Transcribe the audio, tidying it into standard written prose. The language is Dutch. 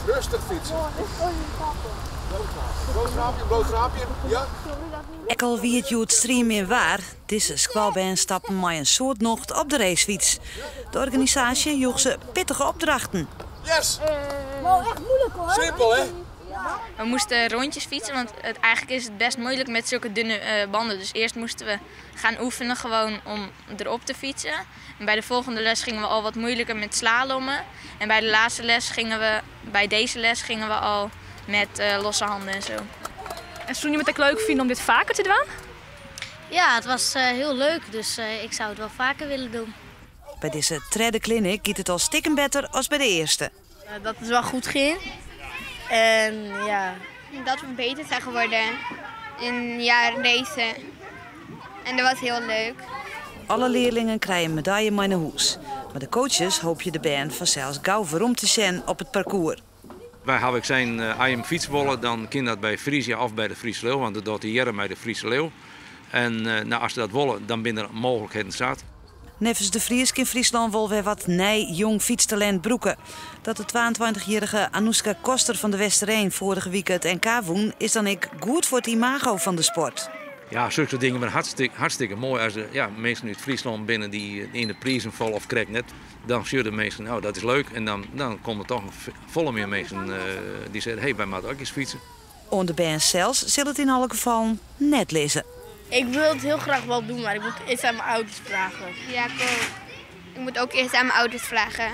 Rustig fietsen. Bloot raapje, ja? Ik al wie het Joet stream in waar. Deze squalband stappen maar een soort nocht op de racefiets. De organisatie joeg ze pittige opdrachten. Yes! Wel echt moeilijk hoor. Simpel, hè? We moesten rondjes fietsen, want eigenlijk is het best moeilijk met zulke dunne banden. Dus eerst moesten we gaan oefenen gewoon om erop te fietsen. En bij de volgende les gingen we al wat moeilijker met slalommen. En bij de laatste les bij deze les gingen we al met losse handen en zo. En zou je het ook leuk vinden om dit vaker te doen? Ja, het was heel leuk, dus ik zou het wel vaker willen doen. Bij deze derde clinic giet het al stikken beter als bij de eerste. Dat het wel goed ging. En ja. Dat we beter zijn geworden in jaren deze. En dat was heel leuk. Alle leerlingen krijgen een medaille maar naar huis. Maar de coaches hoop je de band vanzelfs gauw waarom te zijn op het parcours. Wij hebben zijn als je fiets willen, dan kan dat bij Friesia of bij de Friese Leeuw, want dat doet de jaren bij de Friese Leeuw. En nou, als ze dat willen, dan zijn er mogelijkheden zat. Nevens de Fries in Friesland wil weer wat jong fietstalent broeken. Dat de 22-jarige Anouska Koster van de Westereen vorige week het NK woon, is dan ook goed voor het imago van de sport. Ja, zulke dingen zijn hartstikke mooi. Als er mensen uit Friesland binnen die in de prijzen vallen of krijgen net, dan zien de mensen, nou dat is leuk. En dan komen er toch volle meer mensen die zeggen, hey, wij moeten ook eens fietsen. On de band zelfs zal het in alle gevallen net lezen. Ik wil het heel graag wel doen, maar ik moet eerst aan mijn ouders vragen. Ja, cool. Ik moet ook eerst aan mijn ouders vragen.